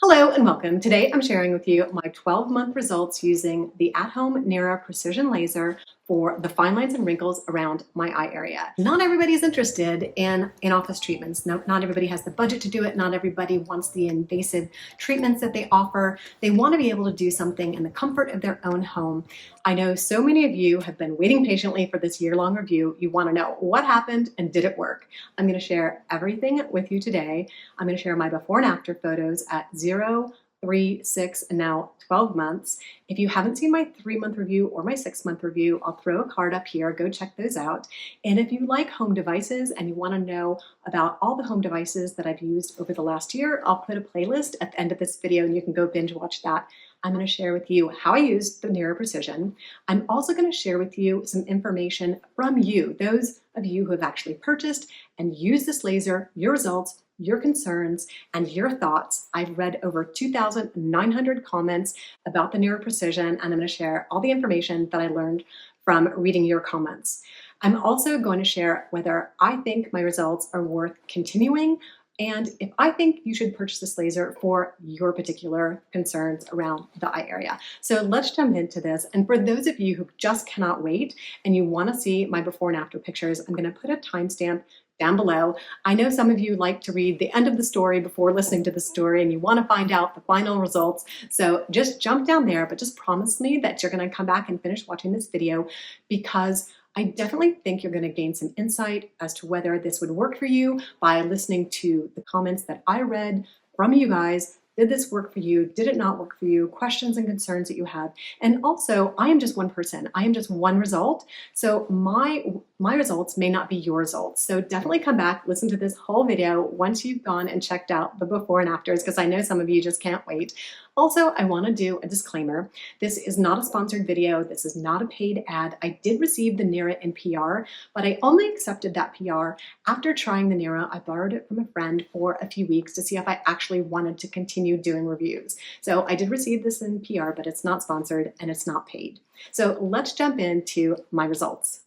Hello and welcome. Today I'm sharing with you my 12-month results using the at-home Nira precision laser for the fine lines and wrinkles around my eye area. Not everybody's interested in in-office treatments. No, not everybody has the budget to do it. Not everybody wants the invasive treatments that they offer. They want to be able to do something in the comfort of their own home. I know so many of you have been waiting patiently for this year-long review. You want to know what happened and did it work? I'm going to share everything with you today. I'm going to share my before and after photos at 0, 3, 6, and now 12 months. If you haven't seen my 3-month review or my 6-month review, I'll throw a card up here. Go check those out. And if you like home devices and you want to know about all the home devices that I've used over the last year, I'll put a playlist at the end of this video and you can go binge watch that. I'm going to share with you how I used the Nira Precision. I'm also going to share with you some information from you, those of you who have actually purchased and used this laser, your results, your concerns, and your thoughts. I've read over 2,900 comments about the Nira Precision, and I'm going to share all the information that I learned from reading your comments. I'm also going to share whether I think my results are worth continuing and if I think you should purchase this laser for your particular concerns around the eye area. So let's jump into this. And for those of you who just cannot wait and you want to see my before and after pictures, I'm going to put a timestamp down below. I know some of you like to read the end of the story before listening to the story and you want to find out the final results. So just jump down there, but just promise me that you're going to come back and finish watching this video because I definitely think you're going to gain some insight as to whether this would work for you by listening to the comments that I read from you guys. Did this work for you? Did it not work for you? Questions and concerns that you have. And also, I am just one person. I am just one result. So my results may not be your results. So definitely come back, listen to this whole video once you've gone and checked out the before and afters, because I know some of you just can't wait. Also, I want to do a disclaimer. This is not a sponsored video. This is not a paid ad. I did receive the Nira in PR, but I only accepted that PR after trying the Nira. I borrowed it from a friend for a few weeks to see if I actually wanted to continue doing reviews. So I did receive this in PR, but it's not sponsored and it's not paid. So let's jump into my results.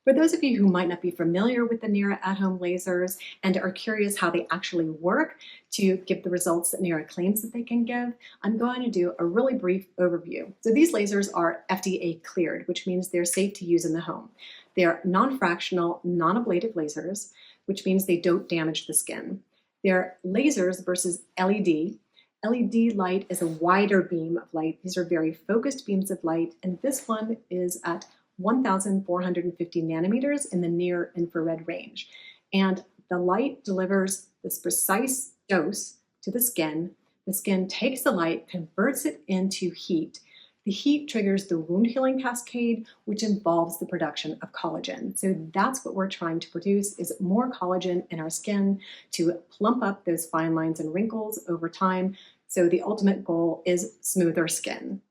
For those of you who might not be familiar with the Nira at-home lasers and are curious how they actually work to give the results that Nira claims that they can give, I'm going to do a really brief overview. So these lasers are FDA cleared, which means they're safe to use in the home. They're non-fractional, non-ablative lasers, which means they don't damage the skin. They're lasers versus LED. LED light is a wider beam of light. These are very focused beams of light, and this one is at 1,450 nanometers in the near infrared range. And the light delivers this precise dose to the skin. The skin takes the light, converts it into heat. The heat triggers the wound healing cascade, which involves the production of collagen. So that's what we're trying to produce, is more collagen in our skin to plump up those fine lines and wrinkles over time. So the ultimate goal is smoother skin.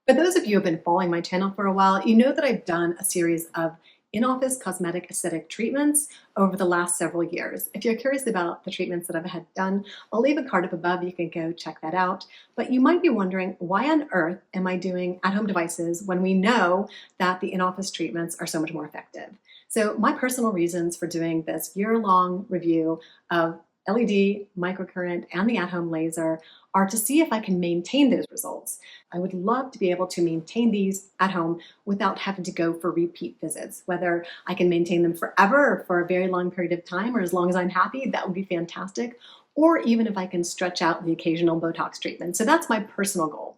For those of you who have been following my channel for a while, you know that I've done a series of in-office cosmetic aesthetic treatments over the last several years. If you're curious about the treatments that I've had done, I'll leave a card up above. You can go check that out. But you might be wondering, why on earth am I doing at-home devices when we know that the in-office treatments are so much more effective? So my personal reasons for doing this year-long review of LED, microcurrent, and the at-home laser are to see if I can maintain those results. I would love to be able to maintain these at home without having to go for repeat visits. Whether I can maintain them forever or for a very long period of time or as long as I'm happy, that would be fantastic. Or even if I can stretch out the occasional Botox treatment. So that's my personal goal.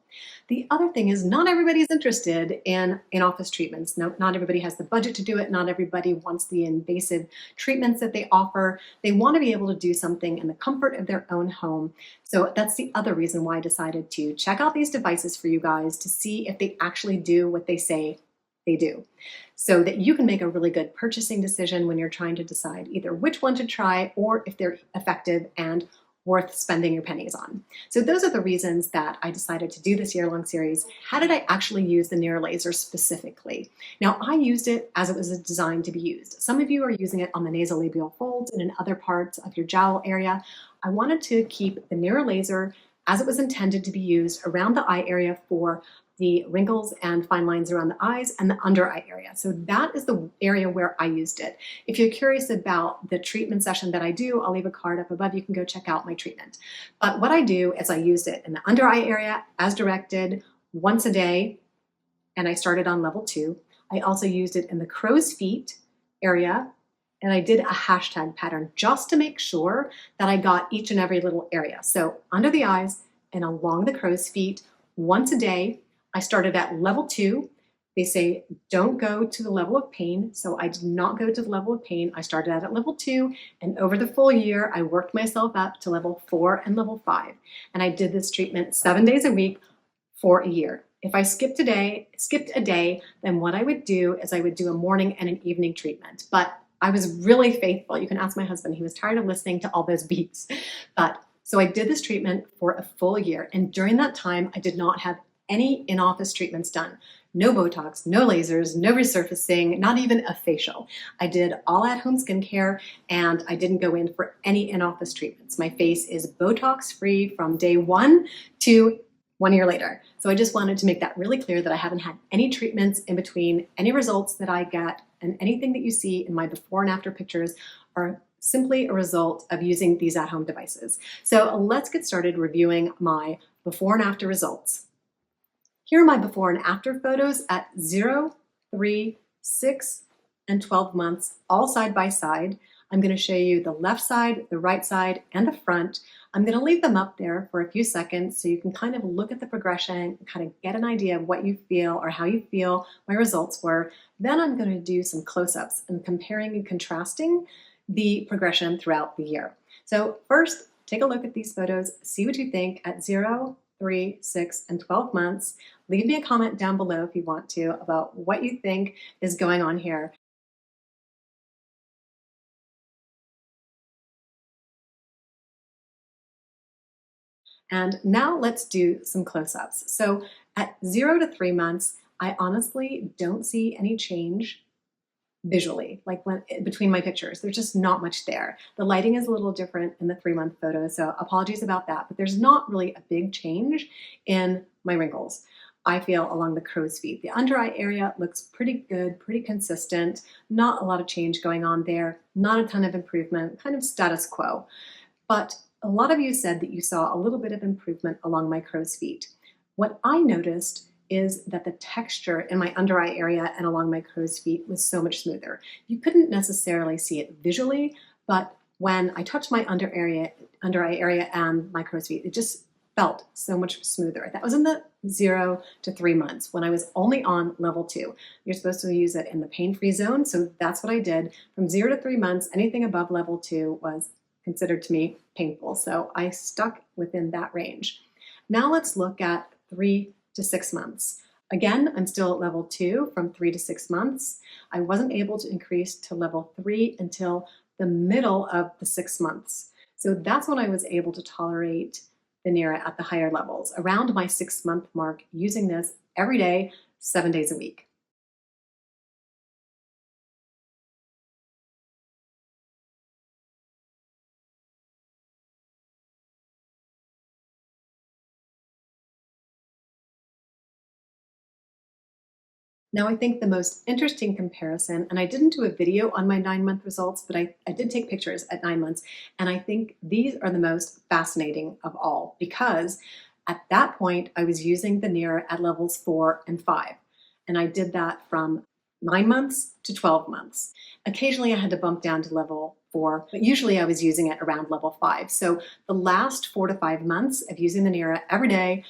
The other thing is not everybody's interested in in-office treatments. No, not everybody has the budget to do it. Not everybody wants the invasive treatments that they offer. They want to be able to do something in the comfort of their own home. So that's the other reason why I decided to check out these devices for you guys to see if they actually do what they say they do, so that you can make a really good purchasing decision when you're trying to decide either which one to try or if they're effective and worth spending your pennies on. So those are the reasons that I decided to do this year-long series. How did I actually use the Nira laser specifically? Now, I used it as it was designed to be used. Some of you are using it on the nasolabial folds and in other parts of your jowl area. I wanted to keep the Nira laser as it was intended to be used around the eye area for the wrinkles and fine lines around the eyes and the under eye area. So that is the area where I used it. If you're curious about the treatment session that I do, I'll leave a card up above. You can go check out my treatment. But what I do is I used it in the under eye area as directed once a day, and I started on level 2. I also used it in the crow's feet area, and I did a hashtag pattern just to make sure that I got each and every little area. So under the eyes and along the crow's feet once a day. I started at level 2. They say don't go to the level of pain, so I did not go to the level of pain. I started out at level 2, and over the full year, I worked myself up to level 4 and level 5. And I did this treatment 7 days a week for a year. If I skipped a day, then what I would do is I would do a morning and an evening treatment. But I was really faithful. You can ask my husband. He was tired of listening to all those beeps. So I did this treatment for a full year. And during that time, I did not have any in-office treatments done. No Botox, no lasers, no resurfacing, not even a facial. I did all at-home skincare, and I didn't go in for any in-office treatments. My face is Botox-free from day 1 to 1 year later. So I just wanted to make that really clear that I haven't had any treatments in between. Any results that I get and anything that you see in my before and after pictures are simply a result of using these at-home devices. So let's get started reviewing my before and after results. Here are my before and after photos at 0, 3, 6, and 12 months, all side by side. I'm going to show you the left side, the right side, and the front. I'm going to leave them up there for a few seconds so you can kind of look at the progression, kind of get an idea of what you feel or how you feel my results were. Then I'm going to do some close-ups and comparing and contrasting the progression throughout the year. So first, take a look at these photos, see what you think at 0, 3, 6, and 12 months. Leave me a comment down below if you want to about what you think is going on here. And now let's do some close-ups. So at 0 to 3 months, I honestly don't see any change visually, like between my pictures. There's just not much there. The lighting is a little different in the 3-month photo, so apologies about that, but there's not really a big change in my wrinkles. I feel along the crow's feet. The under eye area looks pretty good, pretty consistent, not a lot of change going on there, not a ton of improvement, kind of status quo. But a lot of you said that you saw a little bit of improvement along my crow's feet. What I noticed is that the texture in my under eye area and along my crow's feet was so much smoother. You couldn't necessarily see it visually, but when I touched my under eye area and my crow's feet, it just felt so much smoother. That was in the 0 to 3 months when I was only on level 2. You're supposed to use it in the pain-free zone, so that's what I did. From 0 to 3 months, anything above level 2 was considered to me painful, so I stuck within that range. Now let's look at 3 to 6 months. Again, I'm still at level 2 from 3 to 6 months. I wasn't able to increase to level 3 until the middle of the 6 months. So that's when I was able to tolerate the Nira at the higher levels, around my 6-month mark, using this every day, 7 days a week. Now, I think the most interesting comparison, and I didn't do a video on my 9-month results, but I did take pictures at 9 months, and I think these are the most fascinating of all because at that point, I was using the Nira at levels 4 and 5, and I did that from 9 months to 12 months. Occasionally, I had to bump down to level 4, but usually I was using it around level 5. So the last 4 to 5 months of using the Nira every day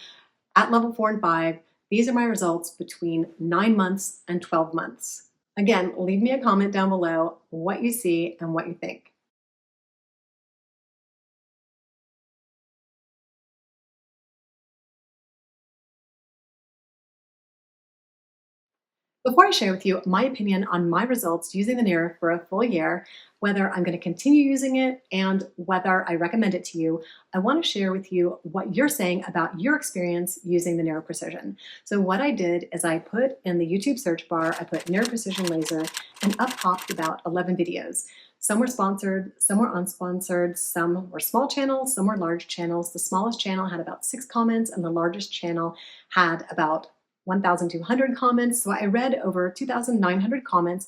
at level 4 and 5, these are my results between 9 months and 12 months. Again, leave me a comment down below what you see and what you think. Before I share with you my opinion on my results using the Nira for a full year, whether I'm going to continue using it and whether I recommend it to you, I want to share with you what you're saying about your experience using the Nira Precision. So what I did is I put in the YouTube search bar, I put Nira Precision Laser, and up popped about 11 videos. Some were sponsored, some were unsponsored, some were small channels, some were large channels. The smallest channel had about 6 comments and the largest channel had about 1,200 comments. So I read over 2,900 comments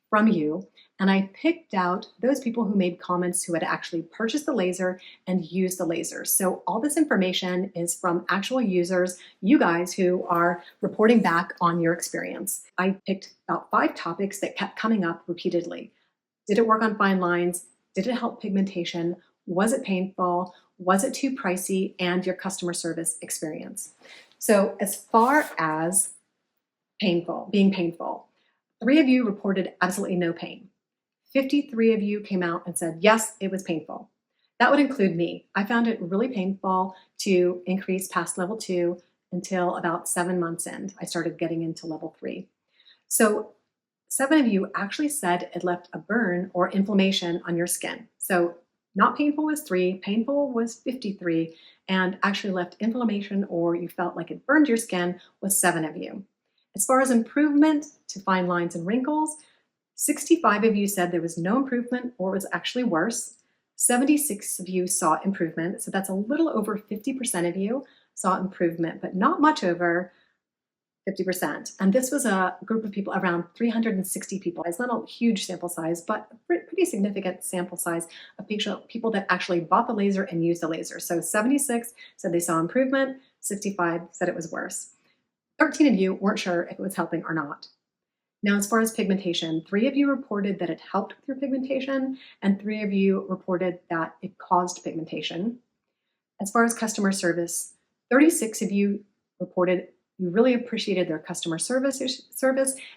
from you, and I picked out those people who made comments who had actually purchased the laser and used the laser. So all this information is from actual users, you guys who are reporting back on your experience. I picked about 5 topics that kept coming up repeatedly. Did it work on fine lines? Did it help pigmentation? Was it painful? Was it too pricey? And your customer service experience. So as far as being painful, 3 of you reported absolutely no pain. 53 of you came out and said, yes, it was painful. That would include me. I found it really painful to increase past level 2 until about 7 months in. I started getting into level 3. So 7 of you actually said it left a burn or inflammation on your skin. So not painful was 3, painful was 53, and actually left inflammation or you felt like it burned your skin was 7 of you. As far as improvement to fine lines and wrinkles, 65 of you said there was no improvement or it was actually worse. 76 of you saw improvement, so that's a little over 50% of you saw improvement, but not much over 50%. And this was a group of people, around 360 people. It's not a huge sample size, but a pretty significant sample size of people that actually bought the laser and used the laser. So 76 said they saw improvement, 65 said it was worse. 13 of you weren't sure if it was helping or not. Now, as far as pigmentation, 3 of you reported that it helped with your pigmentation, and 3 of you reported that it caused pigmentation. As far as customer service, 36 of you reported you really appreciated their customer service,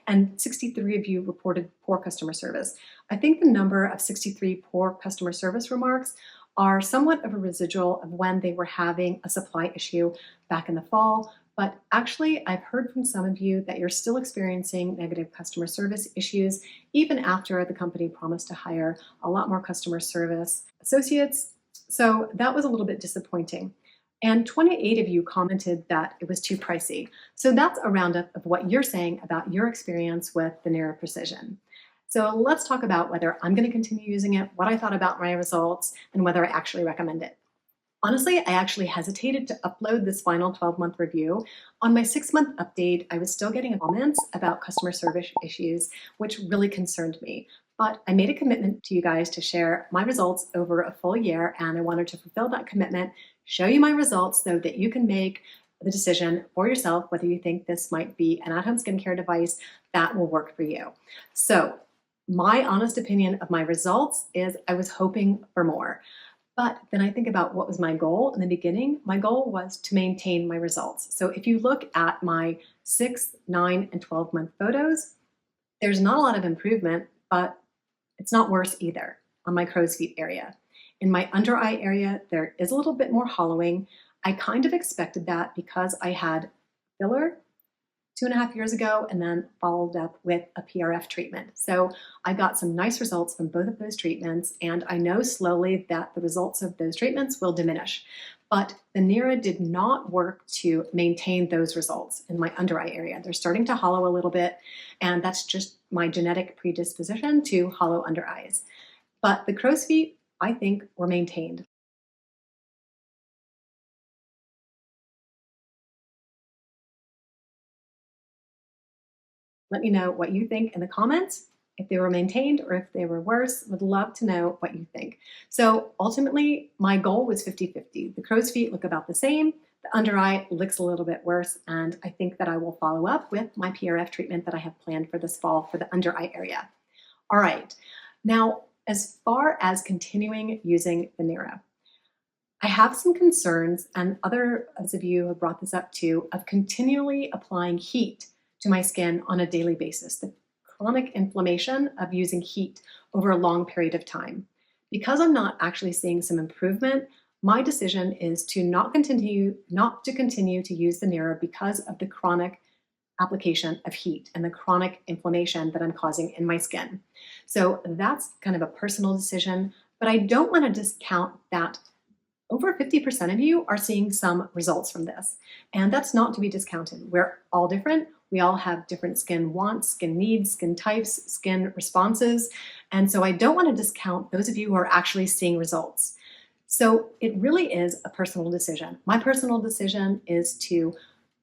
and 63 of you reported poor customer service. I think the number of 63 poor customer service remarks are somewhat of a residual of when they were having a supply issue back in the fall. But actually, I've heard from some of you that you're still experiencing negative customer service issues, even after the company promised to hire a lot more customer service associates. So that was a little bit disappointing. And 28 of you commented that it was too pricey. So that's a roundup of what you're saying about your experience with the Nira Precision. So let's talk about whether I'm going to continue using it, what I thought about my results, and whether I actually recommend it. Honestly, I actually hesitated to upload this final 12-month review. On my 6-month update, I was still getting comments about customer service issues, which really concerned me. But I made a commitment to you guys to share my results over a full year, and I wanted to fulfill that commitment, show you my results so that you can make the decision for yourself whether you think this might be an at-home skincare device that will work for you. So my honest opinion of my results is I was hoping for more. But then I think about what was my goal in the beginning. My goal was to maintain my results. So if you look at my 6, 9, and 12-month photos, there's not a lot of improvement, but it's not worse either on my crow's feet area. In my under eye area, there is a little bit more hollowing. I kind of expected that because I had filler 2.5 years ago and then followed up with a PRF treatment. So I got some nice results from both of those treatments, and I know slowly that the results of those treatments will diminish. But the Nira did not work to maintain those results in my under eye area. They're starting to hollow a little bit, and that's just my genetic predisposition to hollow under eyes. But the crow's feet, I think, were maintained. Let me know what you think in the comments, if they were maintained or if they were worse. Would love to know what you think. So ultimately, my goal was 50-50. The crow's feet look about the same. The under eye looks a little bit worse, and I think that I will follow up with my PRF treatment that I have planned for this fall for the under eye area. All right. Now, as far as continuing using the Nira, I have some concerns, and others of you have brought this up too, of continually applying heat to my skin on a daily basis, the chronic inflammation of using heat over a long period of time. Because I'm not actually seeing some improvement, my decision is to not continue to use the Nira because of the chronic application of heat and the chronic inflammation that I'm causing in my skin. So that's kind of a personal decision, but I don't want to discount that over 50% of you are seeing some results from this. And that's not to be discounted. We're all different. We all have different skin wants, skin needs, skin types, skin responses. And so I don't want to discount those of you who are actually seeing results. So it really is a personal decision. My personal decision is to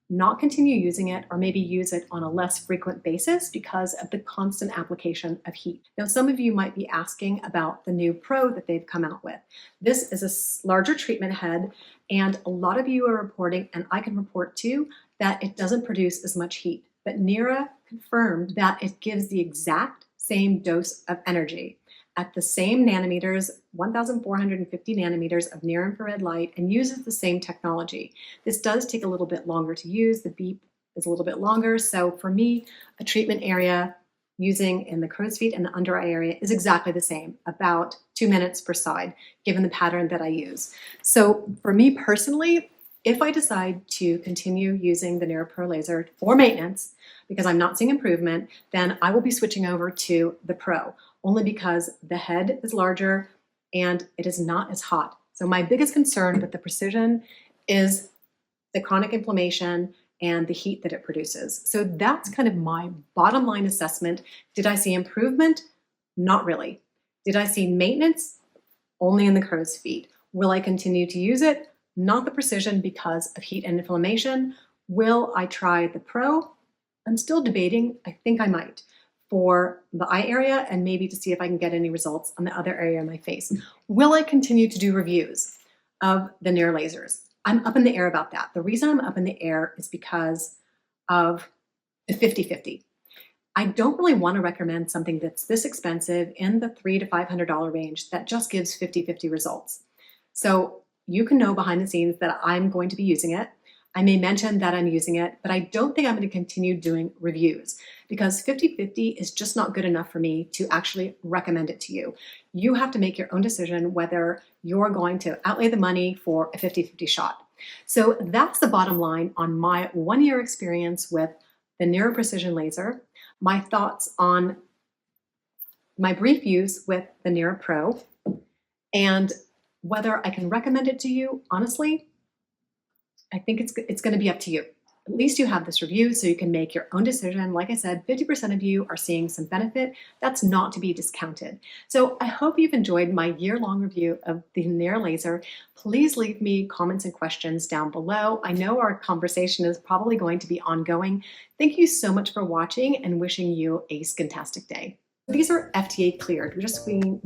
not continue using it, or maybe use it on a less frequent basis because of the constant application of heat. Now, some of you might be asking about the new Pro that they've come out with. This is a larger treatment head, and a lot of you are reporting, and I can report too, that it doesn't produce as much heat. But Nira confirmed that it gives the exact same dose of energy at the same nanometers, 1,450 nanometers of near infrared light, and uses the same technology. This does take a little bit longer to use. The beep is a little bit longer. So for me, a treatment area using in the crow's feet and the under eye area is exactly the same, about 2 minutes per side, given the pattern that I use. So for me personally, if I decide to continue using the Nira Pro laser for maintenance, because I'm not seeing improvement, then I will be switching over to the Pro, only because the head is larger and it is not as hot. So my biggest concern with the Precision is the chronic inflammation and the heat that it produces. So that's kind of my bottom line assessment. Did I see improvement? Not really. Did I see maintenance? Only in the crow's feet. Will I continue to use it? Not the Precision because of heat and inflammation. Will I try the Pro? I'm still debating. I think I might, for the eye area and maybe to see if I can get any results on the other area of my face. Will I continue to do reviews of the Nira lasers? I'm up in the air about that. The reason I'm up in the air is because of the 50-50. I don't really want to recommend something that's this expensive in the $300 to $500 range that just gives 50-50 results. So you can know behind the scenes that I'm going to be using it. I may mention that I'm using it, but I don't think I'm going to continue doing reviews because 50-50 is just not good enough for me to actually recommend it to you. You have to make your own decision whether you're going to outlay the money for a 50-50 shot. So that's the bottom line on my 1 year experience with the Nira Precision Laser, my thoughts on my brief use with the Nira Pro, and whether I can recommend it to you. Honestly, I think it's going to be up to you. At least you have this review so you can make your own decision. Like I said, 50% of you are seeing some benefit. That's not to be discounted. So I hope you've enjoyed my year-long review of the Nira laser. Please leave me comments and questions down below. I know our conversation is probably going to be ongoing. Thank you so much for watching and wishing you a skintastic day. These are FDA cleared. We're just screening.